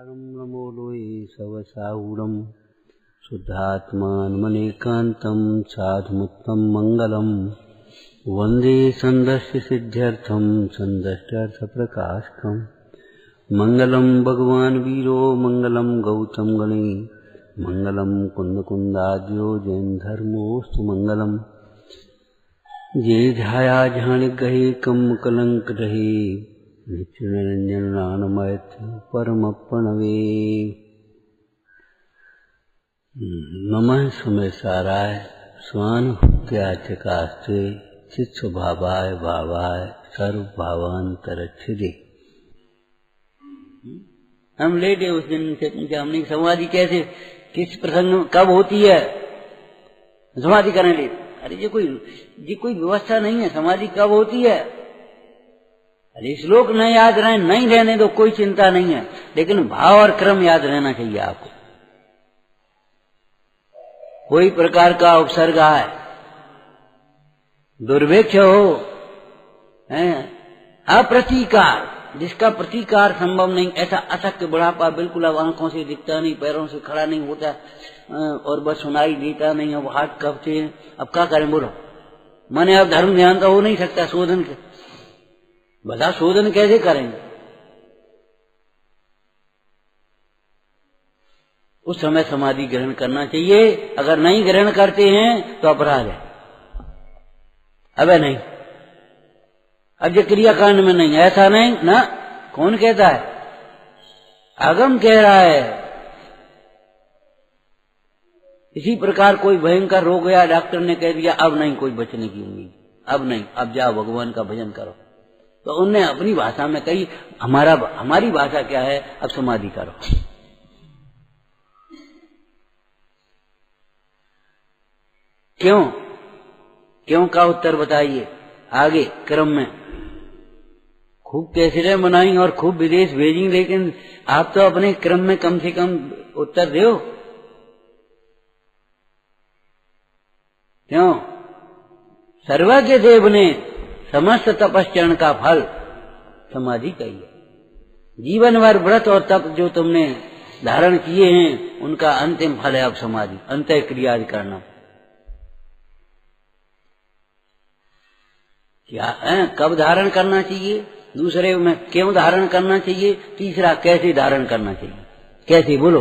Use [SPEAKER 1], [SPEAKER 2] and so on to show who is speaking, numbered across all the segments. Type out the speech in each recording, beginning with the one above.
[SPEAKER 1] नमोलोये सवसाऊरं शुद्धात्मानमनेकान्तं साधुमुत्तमं मङ्गलम् वन्दे सन्दस्य-सिद्ध्यर्थं सन्दष्ट्यर्थप्रकाशकम् मङ्गलं भगवान् वीरो मङ्गलं गौतम गणे मङ्गलं कुन्दकुन्दाद्यो जैनधर्मोऽस्तु मङ्गलम् जे ध्याया झाणिगहे कम कलंक रहे नित्य निरंजन नानमैत्र परमप्रणवे नमः समय साराय स्वानुभूत्याचकास्ते चित्स्वभावाय भावाय सर्वभावान्तरच्छिदे। हम लेटे उस दिन से पूछा हमने समाधि कैसे किस प्रसंग कब होती है समाधि करने लिए। अरे ये कोई व्यवस्था नहीं है समाधि कब होती है। अरे श्लोक न याद रहे नहीं रहने दो कोई चिंता नहीं है लेकिन भाव और क्रम याद रहना चाहिए आपको। कोई प्रकार का उपसर्ग है दुर्भिक्ष हो अप्रतीकार जिसका प्रतीकार संभव नहीं ऐसा अशक्त बुढ़ापा बिल्कुल अब आंखों से दिखता नहीं पैरों से खड़ा नहीं होता और बस सुनाई देता नहीं अब हाथ कबते हैं। अब क्या करें बोलो माने अब धर्म ध्यान तो हो नहीं सकता शोधन के बता शोधन कैसे करेंगे। उस समय समाधि ग्रहण करना चाहिए अगर नहीं ग्रहण करते हैं तो अपराध है। अबे नहीं अब ये क्रियाकांड में नहीं ऐसा नहीं ना कौन कहता है आगम कह रहा है। इसी प्रकार कोई भयंकर रोग गया डॉक्टर ने कह दिया अब नहीं कोई बचने की उम्मीद अब नहीं अब जाओ भगवान का भजन करो तो उनने अपनी भाषा में कही हमारी भाषा क्या है अब समाधि करो। क्यों का उत्तर बताइए आगे क्रम में। खूब कैसेटें बनाई और खूब विदेश भेजी लेकिन आप तो अपने क्रम में कम से कम उत्तर दो। क्यों सर्वज्ञ देव ने समस्त तपस्चरण का फल समाधि का ही है। जीवन भर व्रत और तप जो तुमने धारण किए हैं उनका अंतिम फल है अब समाधि अंतः क्रिया करना। क्या है कब धारण करना चाहिए दूसरे में क्यों धारण करना चाहिए तीसरा कैसे धारण करना चाहिए कैसे बोलो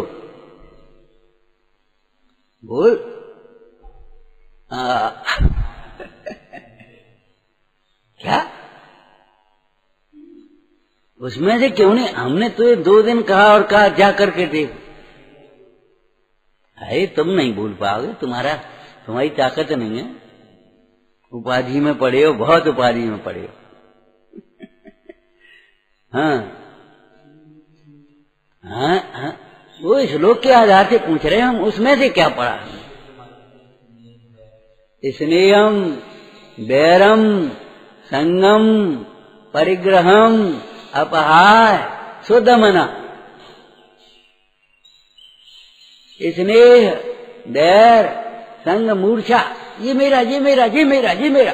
[SPEAKER 1] बोल क्या उसमें से क्यों नहीं हमने तो 2 दिन कहा और कहा जा करके देख। अरे तुम नहीं बोल पाओगे तुम्हारी ताकत नहीं है उपाधि में पड़े हो बहुत उपाधि में पड़े हो। हाँ वो श्लोक के आधार से पूछ रहे हैं हम उसमें से क्या पढ़ा स्नेहम बैरम संगम परिग्रहम अपहार शुद्ध मना। स्नेह बैर संग मूर्छा ये मेरा ये मेरा ये मेरा ये मेरा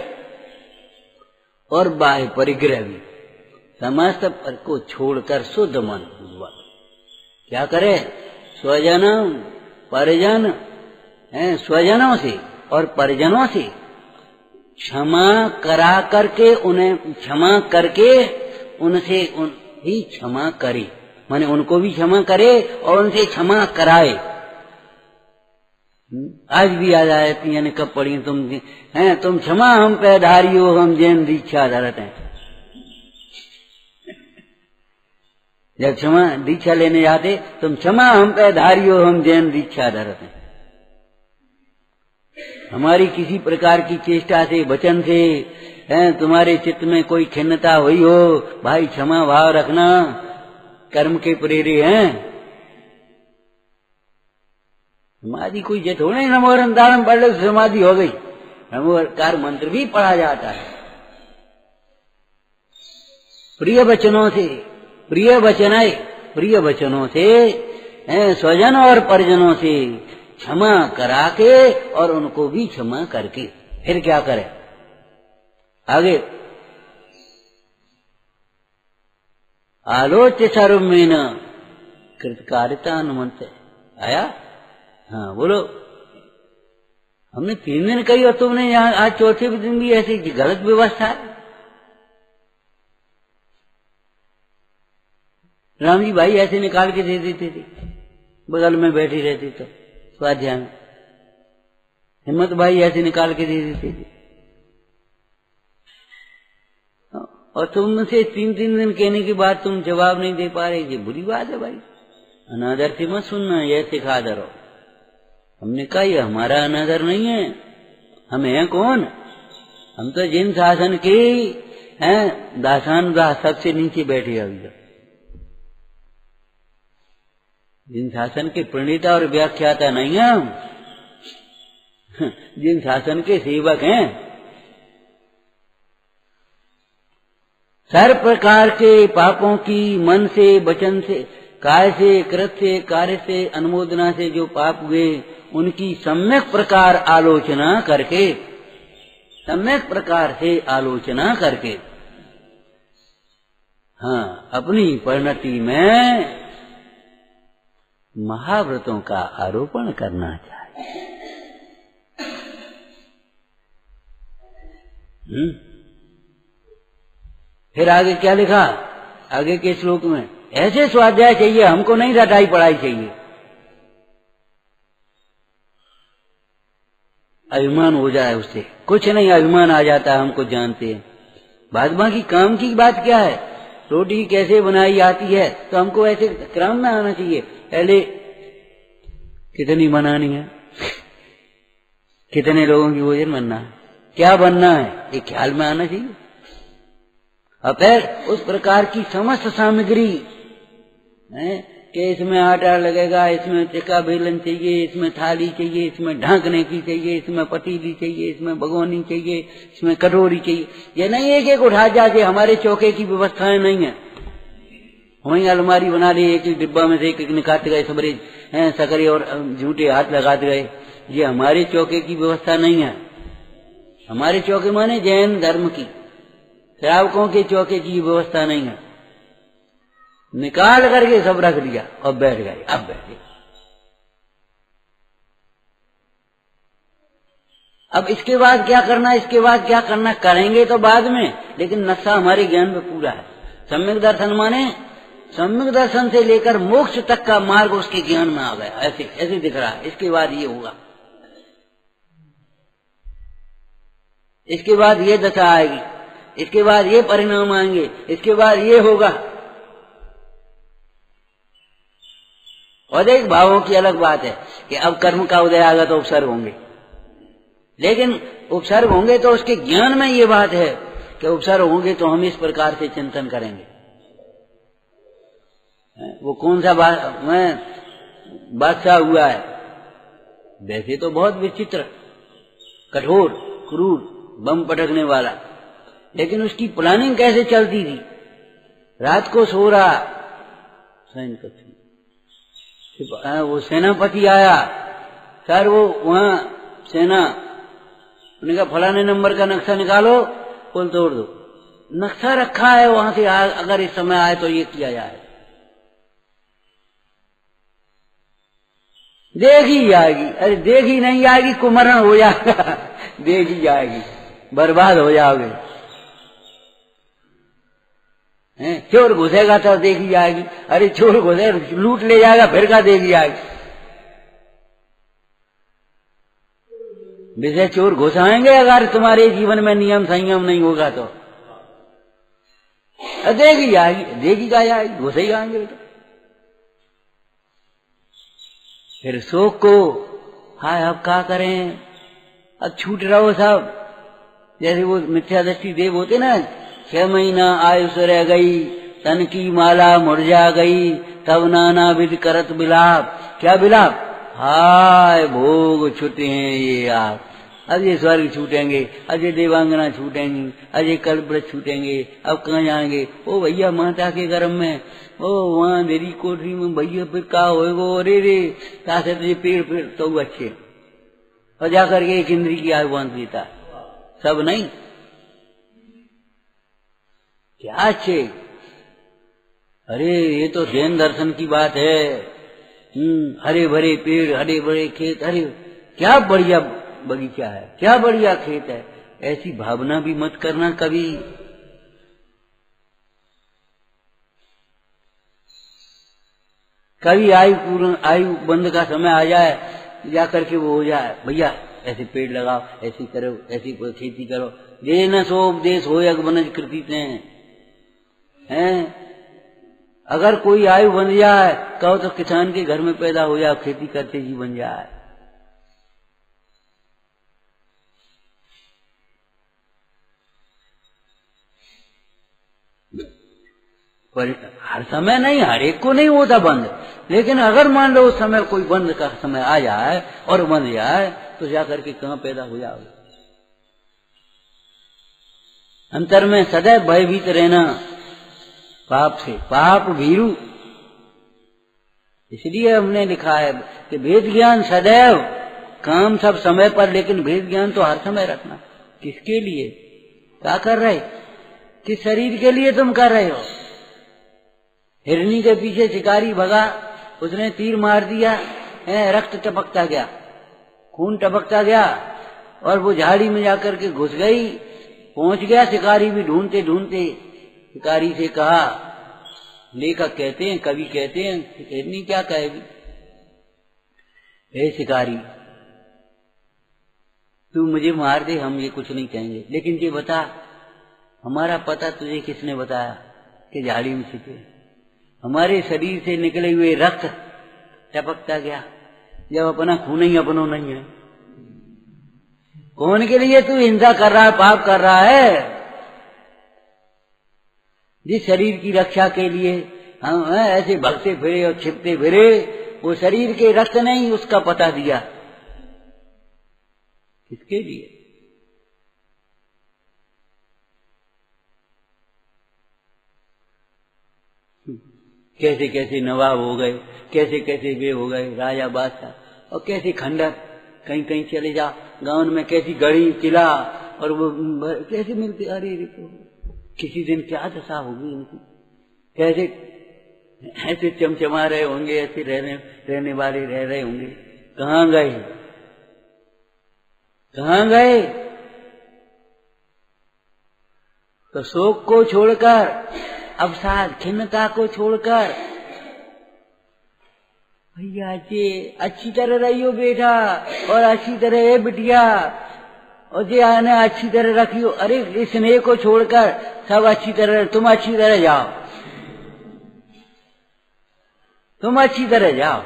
[SPEAKER 1] और बाह्य परिग्रह भी समस्त पर को छोड़कर शुद्ध मन क्या करे स्वजनम परिजन स्वजनों से और परिजनों से क्षमा करा करके उन्हें क्षमा करके उनसे ही क्षमा करे माने उनको भी क्षमा करे और उनसे क्षमा कराए। आज भी आ जाती है कब पढ़ी तुम क्षमा हम पे धारी हो हम जैन दीक्षा धरत हैं। जब क्षमा दीक्षा लेने जाते तुम क्षमा हम पे धारी हो हम जैन दीक्षा धरत हैं। हमारी किसी प्रकार की चेष्टा से वचन से तुम्हारे चित्त में कोई खिन्नता हुई हो भाई क्षमा भाव रखना कर्म के प्रेरे हैं। समाधि कोई जे थोड़ा ही नमोरम दारम पढ़ लो समाधि हो गई। नमोकार मंत्र भी पढ़ा जाता है प्रिय वचनों से प्रिय वचनों से स्वजन और परिजनों से क्षमा करा के और उनको भी क्षमा करके फिर क्या करें आगे आलोच्य सर्वमेन कृतकारिता अनुमत आया। हाँ बोलो। हमने 3 दिन कही और तुमने यहाँ आज चौथे दिन भी ऐसी गलत व्यवस्था है। राम जी भाई ऐसे निकाल के दे देते थे, बगल में बैठी रहती तो स्वाध्याय में। हिम्मत भाई ऐसे निकाल के दे देते थे। और तुमसे 3 दिन कहने के बाद तुम जवाब नहीं दे पा रहे, ये बुरी बात है भाई। अनादर से मत सुनना, यह सिखा दरो। हमने कहा ये हमारा अनादर नहीं है। हम हैं कौन? हम तो जिन शासन के हैं दासान दास, सबसे नीचे बैठे अभी तक। जिन शासन के प्रणेता और व्याख्याता नहीं है हम, जिन शासन के सेवक हैं। हर प्रकार के पापों की मन से, वचन से, काय से, कृत से, कार्य से, अनुमोदना से जो पाप हुए उनकी सम्यक प्रकार आलोचना करके, सम्यक प्रकार से आलोचना करके, हाँ, अपनी परिणति में महाव्रतों का आरोपण करना चाहिए। फिर आगे क्या लिखा? आगे के श्लोक में ऐसे स्वाध्याय चाहिए, हमको नहीं रटाई पढ़ाई चाहिए। अभिमान हो जाए उससे, कुछ नहीं, अभिमान आ जाता है, हमको जानते हैं। बाद बाकी काम की बात क्या है? रोटी कैसे बनाई आती है तो हमको ऐसे क्रम में आना चाहिए। पहले कितनी बनानी है, कितने लोगों की भोजन बनना है, क्या बनना है, ये ख्याल में आना चाहिए। और फिर उस प्रकार की समस्त सामग्री है कि इसमें आटा लगेगा, इसमें चक्का बेलन चाहिए, इसमें थाली चाहिए, इसमें ढांकने की चाहिए, इसमें पतीली चाहिए, इसमें भगोनी चाहिए, इसमें कटोरी चाहिए। ये नहीं एक एक उठा जाके, हमारे चौके की व्यवस्थाएं नहीं है। वहीं अलमारी बना ली, एक एक डिब्बा में से एक एक निकालते गए, सबरे सकरे और झूठे हाथ लगाते गए। ये हमारे चौके की व्यवस्था नहीं है। हमारे चौके माने जैन धर्म की, श्रावकों के चौके की व्यवस्था नहीं है। निकाल करके सब रख दिया और बैठ गए, अब बैठे। अब इसके बाद क्या करना, इसके बाद क्या करना, करेंगे तो बाद में, लेकिन नक्शा हमारे ज्ञान में पूरा है। सम्यक दर्शन माने सम्यक दर्शन से लेकर मोक्ष तक का मार्ग उसके ज्ञान में आ गया, ऐसे ऐसे दिख रहा है। इसके बाद ये होगा, इसके बाद ये दशा आएगी, इसके बाद ये परिणाम आएंगे, इसके बाद ये होगा। और एक भावों की अलग बात है कि अब कर्म का उदय आएगा तो उपसर्ग होंगे, लेकिन उपसर्ग होंगे तो उसके ज्ञान में ये बात है कि उपसर्ग होंगे तो हम इस प्रकार से चिंतन करेंगे। वो कौन सा बादशाह हुआ है, वैसे तो बहुत विचित्र, कठोर, क्रूर, बम पटकने वाला, लेकिन उसकी प्लानिंग कैसे चलती थी। रात को सो रहा, वो सेनापति आया, सर वो वहां सेना, उन्होंने कहा फलाने नंबर का नक्शा निकालो, पुल तोड़ दो। नक्शा रखा है वहां से, अगर इस समय आए तो ये किया जाए। देखी जाएगी, अरे देखी नहीं आएगी, कुमरण हो जाएगा। देखी जाएगी, बर्बाद हो जाओगे। चोर घुसेगा तो देखी जाएगी, अरे चोर घुसे लूट ले जाएगा, फिर का देखी जाएगी। विषय चोर घुसाएंगे अगर तुम्हारे जीवन में नियम संयम नहीं होगा तो देखी जाएगी, देखी का जाएगी, घुसे ही आएंगे। तो फिर शोक को, हाय अब क्या करें, अब छूट रहो सब। जैसे वो मिथ्या दृष्टि देव होते ना, 6 महीना आयुष रह गई, तन की माला मुरझा गई, तब नाना विध करत बिलाप। क्या बिलाप? हाय भोग छूटे हैं ये आप, अब ये स्वर्ग छूटेंगे, अब ये देवांगना छूटेंगी, अब ये कल्प छूटेंगे, अब कहाँ जाएंगे? ओ भैया माता के गर्भ में, ओ वहां मेरी कोठरी में भैया, फिर क्या होएगो, अरे रे तासे तुझे पेड़ तो अच्छे, और जाकर के एक इंद्री की आयु बांध देता, सब नहीं क्या अच्छे। अरे ये तो जैन दर्शन की बात है। हरे भरे पेड़, हरे भरे खेत, अरे क्या बढ़िया बगीचा है, क्या बढ़िया खेत है, ऐसी भावना भी मत करना कभी। कभी आयु बंद का समय आ जाए, जाकर के वो हो जाए, भैया ऐसे पेड़ लगाओ, ऐसी करो, ऐसी खेती करो, जे न सो उपदेश हो यज्ञ बनज कृति हैं। अगर कोई आयु बन जाए, कहो तो किसान के घर में पैदा हो जाए, खेती करते जी बन जाए। पर हर समय नहीं, हर एक को नहीं होता बंद, लेकिन अगर मान लो उस समय कोई बंद का समय आ जाए और बन जाए, तो जाकर के कहाँ पैदा हो जाओगे। अंतर में सदैव भयभीत रहना पाप से, पाप भीरु। इसलिए हमने लिखा है कि भेद ज्ञान सदैव, काम सब समय पर, लेकिन भेद ज्ञान तो हर समय रखना। किसके लिए क्या कर रहे, किस शरीर के लिए तुम कर रहे हो। हिरनी के पीछे शिकारी भगा, उसने तीर मार दिया, रक्त टपकता गया, खून टपकता गया, और वो झाड़ी में जाकर के घुस गई। पहुंच गया शिकारी भी ढूंढते ढूंढते, शिकारी से कहा, लेखक कहते हैं, कवि कहते हैं, हिरनी क्या कहेगी, हे शिकारी तू मुझे मार दे, हम ये कुछ नहीं कहेंगे, लेकिन ये बता हमारा पता तुझे किसने बताया कि झाड़ी में छिपे। हमारे शरीर से निकले हुए रक्त टपकता गया, जब अपना खून ही अपनो नहीं है। कौन के लिए तू हिंसा कर रहा है, पाप कर रहा है। जिस शरीर की रक्षा के लिए हम ऐसे भगते फिरे और छिपते फिरे, वो शरीर के रक्त नहीं उसका पता दिया। किसके लिए, कैसे कैसे नवाब हो गए, कैसे कैसे वे हो गए राजा बादशाह, और कैसे खंडक, कहीं कहीं चले जा गांव में कैसी गढ़ी किला, और वो कैसे मिलते। अरे किसी दिन क्या दशा होगी इनकी, कैसे ऐसे चमचमा रहे होंगे, ऐसे रहने वाले रह रहे होंगे। कहाँ गए, कहाँ गए। तो शोक को छोड़कर, अवसाद खिन्नता को छोड़कर, भैया जी अच्छी तरह रहियो बेटा, और अच्छी तरह है बिटिया, और जे आने अच्छी तरह रखियो। अरे स्नेह को छोड़कर सब अच्छी तरह, तुम अच्छी तरह जाओ, तुम अच्छी तरह जाओ।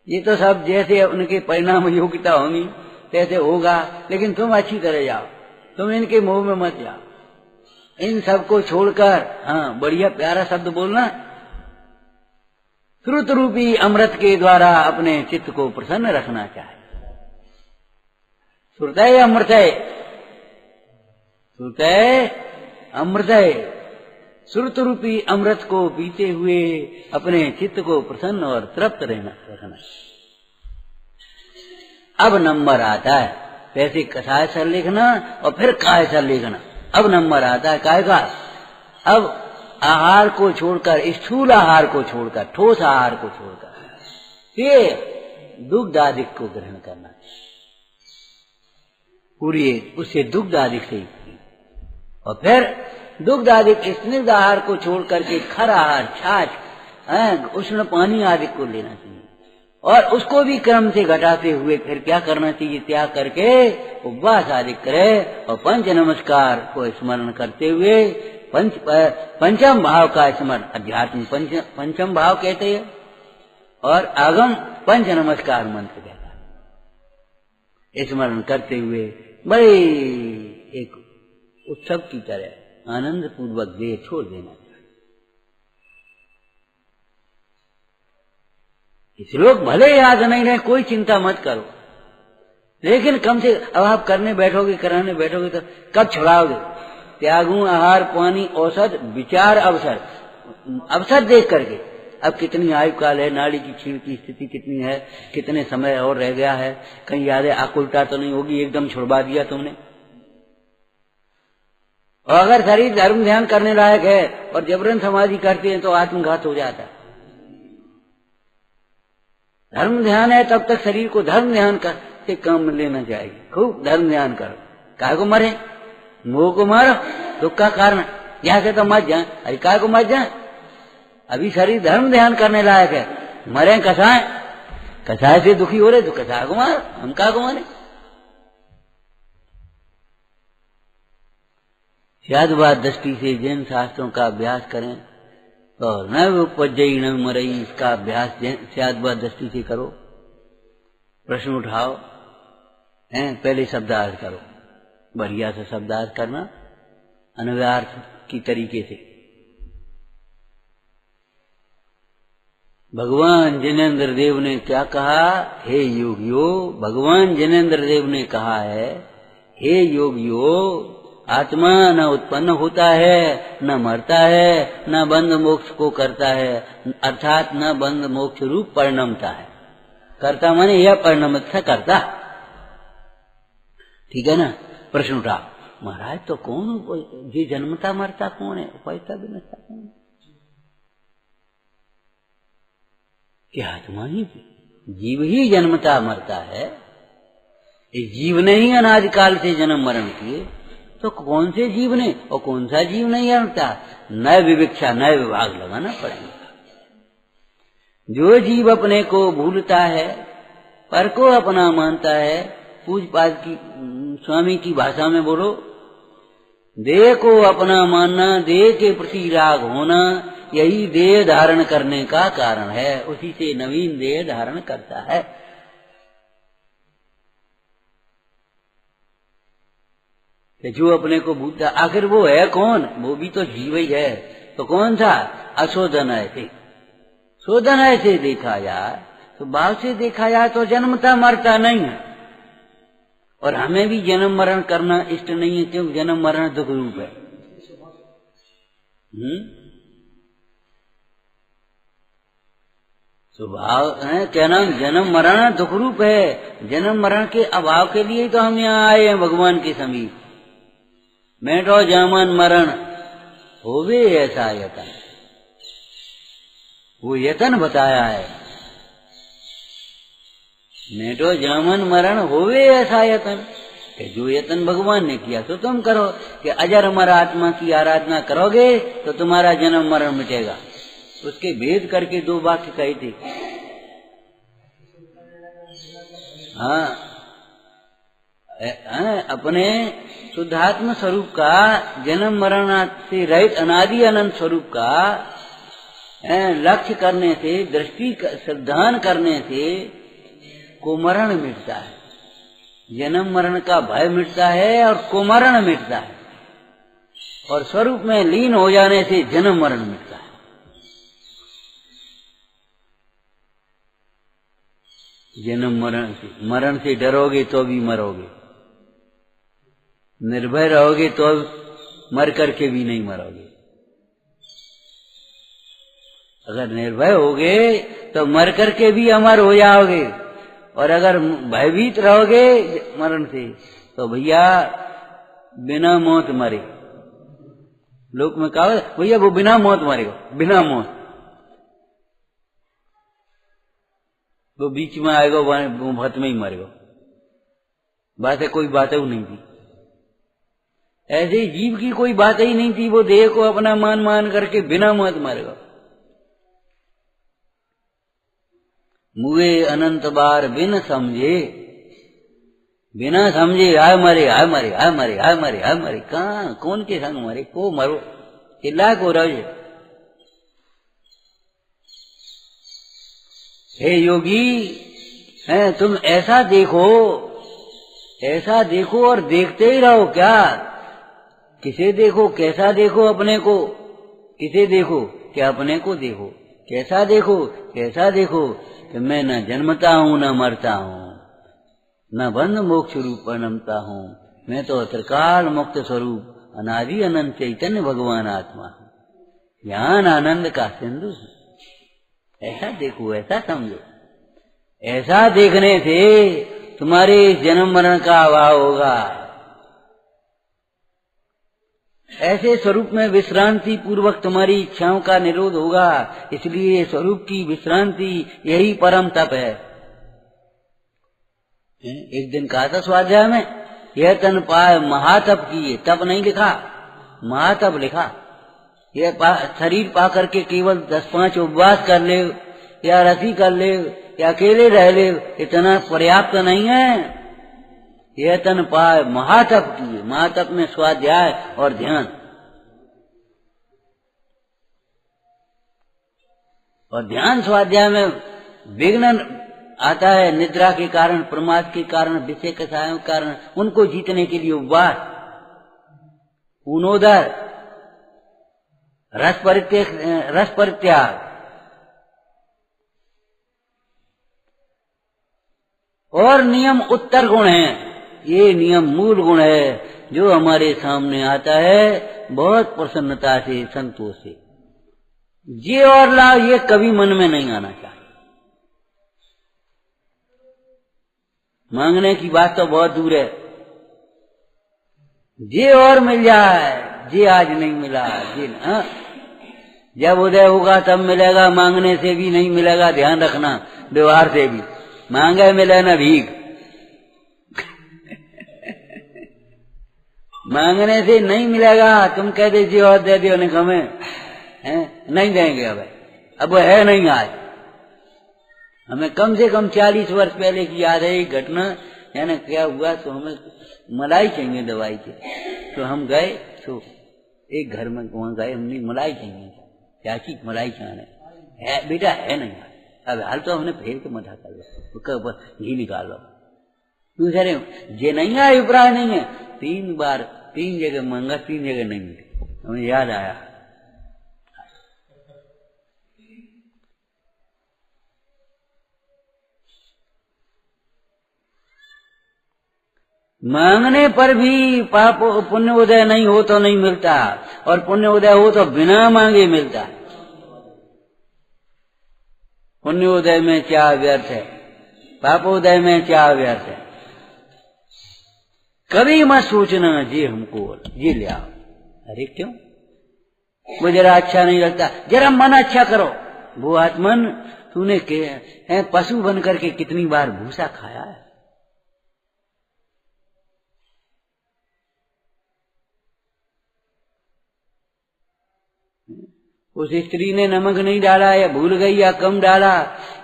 [SPEAKER 1] ये तो सब जैसे उनके परिणाम योग्यता होंगी तैसे होगा, लेकिन तुम अच्छी तरह जाओ, तुम इनके मुंह में मत जाओ। इन सबको छोड़कर, हाँ बढ़िया प्यारा शब्द बोलना, श्रुत रूपी अमृत के द्वारा अपने चित्त को प्रसन्न रखना चाहिए। श्रुतय अमृतय, श्रुतय अमृतय, श्रुत रूपी अमृत को पीते हुए अपने चित्त को प्रसन्न और तृप्त रखना। अब नंबर आता है, पहले कसाय सर लिखना और फिर काय सर लिखना। अब नंबर आता है काय का। अब आहार को छोड़कर, स्थूल आहार को छोड़कर, ठोस आहार को छोड़कर ये दुग्ध आदि को ग्रहण करना, पूरी उससे दुग्ध आदि से, और फिर दुग्ध आदि स्निग्ध आहार को छोड़कर के खर आहार, छाछ, उष्ण पानी आदि को लेना चाहिए। और उसको भी क्रम से घटाते हुए फिर क्या करना चाहिए, त्याग करके उपवास आदि करे, और पंच नमस्कार को स्मरण करते हुए पंचम भाव का स्मरण, अध्यात्म पंचम भाव कहते हैं, और आगम पंच नमस्कार मंत्र कहता है। स्मरण करते हुए बड़े एक उत्सव की तरह आनंद पूर्वक देह छोड़ देना चाहिए। श्लोक भले याद नहीं रहे, कोई चिंता मत करो, लेकिन कम से अब आप करने बैठोगे, कराने बैठोगे तो कब छुड़ाओगे। त्यागू आहार पानी औषध विचार अवसर, अवसर देख करके, अब कितनी आयु काल है, नाड़ी की छीड़ की स्थिति कितनी है, कितने समय और रह गया है, कहीं यादें आकुलता तो नहीं होगी, एकदम छुड़वा दिया तुमने। और अगर शरीर धर्म ध्यान करने लायक है और जबरन समाधि करते हैं तो आत्मघात हो जाता है। धर्म ध्यान है तब तक शरीर को धर्म ध्यान से काम लेना चाहिए। खूब धर्म ध्यान करो। काय को मरे? मोह को मारो, दुख का कारण। यहां से तो मत जाए। अरे काय को मत जाए? अभी शरीर धर्म ध्यान करने लायक है, मरे कसाय, कसाय से दुखी हो रहे तो कसाय को मारो, हम काय को मारे? स्याद्वाद दृष्टि से जैन शास्त्रों का अभ्यास करें तो न उपजई न मरई, इसका अभ्यास स्याद्वाद दृष्टि से करो। प्रश्न उठाओ, पहले शब्दार्थ करो, बढ़िया से शब्दार्थ करना अनव्यार्थ की तरीके से। भगवान जिनेन्द्र देव ने क्या कहा? हे योगियो, भगवान जिनेन्द्र देव ने कहा है, हे योगियो, आत्मा न उत्पन्न होता है, न मरता है, न बंध मोक्ष को करता है, अर्थात न बंध मोक्ष रूप परिणमता है। करता माने यह परिणमत से करता। ठीक है ना? प्रश्न उठा, महाराज तो कौन ये जन्मता मरता कौन है? उपजता विनष्टा कौन है? क्या आत्मा ही, जीव ही जन्मता मरता है। इस जीव ने ही अनादिकाल से जन्म मरण किए, तो कौन से जीव ने और कौन सा जीव नहीं जन्मता? नए विविक्षा, नए विभाग लगाना पड़ेगा। जो जीव अपने को भूलता है, पर को अपना मानता है, पूजपाद की स्वामी की भाषा में बोलो, देह को अपना मानना, देह के प्रति राग होना, यही देह धारण करने का कारण है। उसी से नवीन देह धारण करता है। कि जो अपने को भूलता, आखिर वो है कौन? वो भी तो जीव ही है। तो कौन सा? अशोधन ऐसे, शोधन ऐसे देखा जाए तो भाव से देखा जाए तो जन्मता मरता नहीं है। और हमें भी जन्म मरण करना इष्ट नहीं है, क्योंकि जन्म मरण दुख रूप है। स्वभाव क्या नाम? जन्म मरण दुख रूप है। जन्म मरण के अभाव के लिए तो हम यहाँ आए हैं भगवान के समीप। मेटो जामन मरण होवे ऐसा यतन, वो यतन बताया है। मेटो जामन मरण होवे ऐसा यतन, कि जो यतन भगवान ने किया तो तुम करो। कि अजर अमर आत्मा की आराधना करोगे तो तुम्हारा जन्म मरण मिटेगा। उसके भेद करके दो वाक्य कहे थे। हाँ, अपने शुद्धात्म स्वरूप का, जन्म मरण से रहित अनादि अनंत स्वरूप का लक्ष्य करने से, दृष्टि श्रद्धान करने से कुमरण मिटता है। जन्म मरण का भय मिटता है और कुमरण मिटता है। और स्वरूप में लीन हो जाने से जन्म मरण मिटता है। जन्म मरण से डरोगे तो भी मरोगे, निर्भय रहोगे तो मर करके भी नहीं मरोगे। अगर निर्भय होगे तो मर करके भी अमर हो जाओगे। और अगर भयभीत रहोगे मरण से तो भैया बिना मौत मरे। लोक में कहा भैया वो बिना मौत मरेगा, बिना मौत। वो बीच में आएगा, वो भत में ही मरेगा। बात है, कोई बात नहीं थी। ऐसे जीव की कोई बात ही नहीं थी। वो देह को अपना मान मान करके बिना मौत मरेगा। मुए अनंत बार बिन समझे, बिना समझे आय मरे, आय मरे, आय मरे, आय मरे, आय मरे। कहाँ कौन के संग मरे? को मरो, चिल्ला को रहे। हे योगी, तुम ऐसा देखो, ऐसा देखो और देखते ही रहो। क्या? किसे देखो? कैसा देखो? अपने को। किसे देखो? क्या अपने को देखो। कैसा देखो? कैसा देखो कि मैं न जन्मता हूँ न मरता हूँ, न बंध मोक्ष रूप परिणमता हूँ। मैं तो त्रिकाल मुक्त स्वरूप अनादि अनंत चैतन्य भगवान आत्मा हूँ, ज्ञान आनंद का सिंधु। ऐसा देखो, ऐसा समझो। ऐसा देखने से तुम्हारे जन्म मरण का अभाव होगा। ऐसे स्वरूप में विश्रांति पूर्वक तुम्हारी इच्छाओं का निरोध होगा। इसलिए स्वरूप की विश्रांति यही परम तप है। एक दिन कहा था स्वाध्याय में, यह तन पाए महातप की, तप नहीं लिखा, महातप लिखा। यह शरीर पा करके केवल 10-5 उपवास कर ले या रसी कर ले या अकेले रह ले, इतना पर्याप्त नहीं है। यह तन पाए महातप की, महातप में स्वाध्याय और ध्यान। और ध्यान स्वाध्याय में विघ्न आता है, निद्रा के कारण, प्रमाद के कारण, विषय कषायों के कारण। उनको जीतने के लिए उपवास, ऊनोदर, रस परित्याग और नियम उत्तर गुण है। ये नियम मूल गुण है जो हमारे सामने आता है बहुत प्रसन्नता से, संतोष से। ये और लाभ ये कभी मन में नहीं आना चाहिए। मांगने की बात तो बहुत दूर है। ये और मिल जाए, ये आज नहीं मिला, ये ना जब उदय होगा तब मिलेगा। मांगने से भी नहीं मिलेगा, ध्यान रखना। व्यवहार से भी मांगे मिले न भीख। मांगने से नहीं मिलेगा। तुम कह दीजिए और दे दियो, नहीं हमें नहीं देंगे। अब वो है नहीं। आज हमें कम से कम 40 वर्ष पहले की याद है एक घटना। यानी क्या हुआ, तो हमें मलाई चाहिए दवाई के, तो हम गए, तो एक घर में वहां गए, हमने मलाई चाहिए, चाची मलाई चाहने है बेटा, है नहीं। अब हाल तो हमने फेर के मठा कर लो, घी निकालो। दूसरे ये नहीं है, अभिप्राय नहीं है। 3 बार 3 जगह मांगा, 3 जगह नहीं मिली। हमें याद आया, मांगने पर भी पाप पुण्य उदय नहीं हो तो नहीं मिलता, और पुण्य उदय हो तो बिना मांगे मिलता। पुण्य उदय में क्या व्यर्थ है, पाप उदय में क्या व्यर्थ है। कभी मत सोचना जी हमको ये ले आओ। अरे क्यों, वो जरा अच्छा नहीं लगता, जरा मन अच्छा करो। वो आत्मन तूने पशु बन करके कितनी बार भूसा खाया है। उस स्त्री ने नमक नहीं डाला या भूल गई या कम डाला।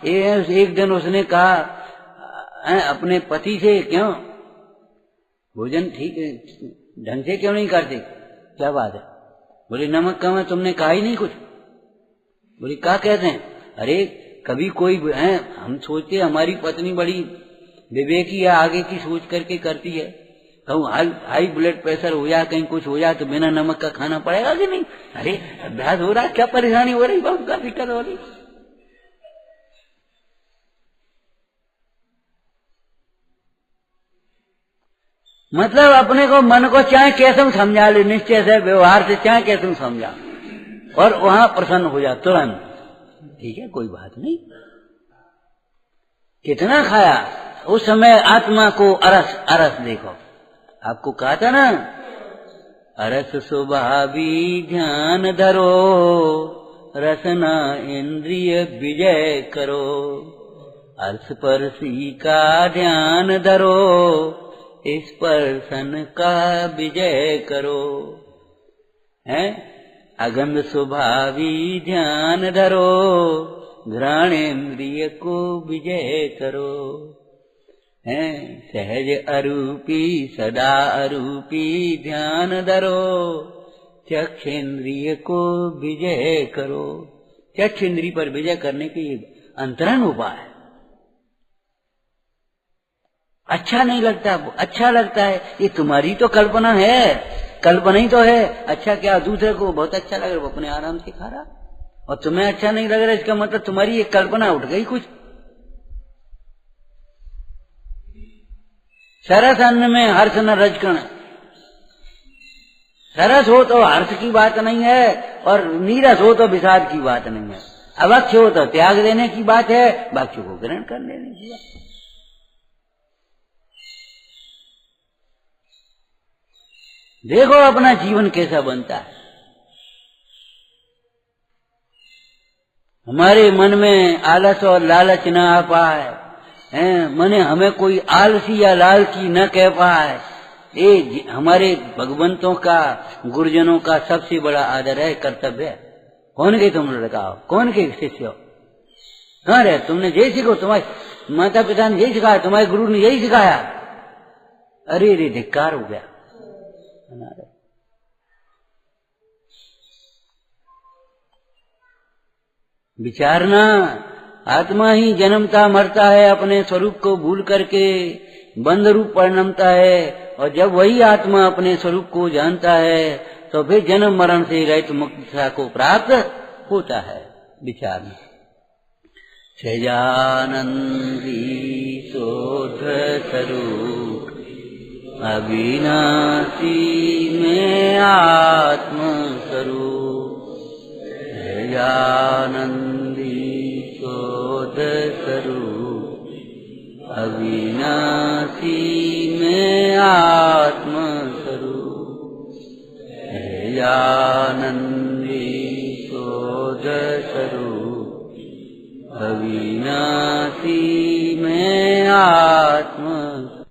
[SPEAKER 1] एक दिन उसने कहा अपने पति से, क्यों भोजन ठीक ढंग से क्यों नहीं करते, क्या बात है। बोले नमक कम है, तुमने कहा ही नहीं कुछ। बोले क्या कहते हैं। अरे कभी कोई है, हम सोचते हमारी पत्नी बड़ी विवेकी है, आगे की सोच करके करती है। कहूँ हाई ब्लड प्रेशर हो जाए, कहीं कुछ हो जाए तो बिना नमक का खाना पड़ेगा कि नहीं। अरे अभ्यास हो रहा है, क्या परेशानी हो रही, बहुत क्या दिक्कत हो रही। मतलब अपने को मन को चाहे कैसे समझा ले, निश्चय से व्यवहार से चाहे कैसे समझा, और वहां प्रसन्न हो जा तुरंत। ठीक है, कोई बात नहीं। कितना खाया उस समय आत्मा को अरस अरस देखो। आपको कहा था ना, अरस स्वभावी ध्यान धरो, रसना इंद्रिय विजय करो। स्पर्शी का ध्यान धरो, स्पर्शन का विजय करो। है अगंध स्वभावी ध्यान धरो, घ्राणेन्द्रिय को विजय करो। है सहज अरूपी सदा अरूपी ध्यान धरो, चक्षेन्द्रिय को विजय करो। चक्षेन्द्रिय पर विजय करने के अंतरंग उपाय है। अच्छा नहीं लगता, अच्छा लगता है, ये तुम्हारी तो कल्पना है, कल्पना ही तो है। अच्छा क्या, दूसरे को बहुत अच्छा लग रहा है, वो अपने आराम से खा रहा, और तुम्हें अच्छा नहीं लग रहा, इसका मतलब तुम्हारी एक कल्पना उठ गई कुछ। सरस अन्न में हर्ष न रजकण। सरस हो तो हर्ष की बात नहीं है, और नीरस हो तो विषाद की बात नहीं है। अवक्ष हो तो त्याग देने की बात है, भक्ष को ग्रहण कर लेने की बात। देखो अपना जीवन कैसा बनता है। हमारे मन में आलस और लालच न आ पाए, मने हमें कोई आलसी या लालची न कह पाए, ये हमारे भगवंतों का, गुरुजनों का सबसे बड़ा आदर है, कर्तव्य है। कौन के तुम लड़का हो, कौन के शिष्य हो, कहाँ रहे, तुमने यही सीखो, तुम्हारे माता पिता ने यही सिखाया, तुम्हारे गुरु ने यही सिखाया। अरे रे धिक्कार हो गया। विचारना, आत्मा ही जन्मता मरता है, अपने स्वरूप को भूल करके बंध रूप परिणमता है, और जब वही आत्मा अपने स्वरूप को जानता है तो फिर जन्म मरण से रहित मुक्तता को प्राप्त होता है। विचारना। सजानंदी शोध स्वरूप अविनाशी में आत्म स्वरूप, सजानंदी शोध स्वरूप अविनाशी में आत्म स्वरूप, सजानंदी शोध स्वरूप अविनाशी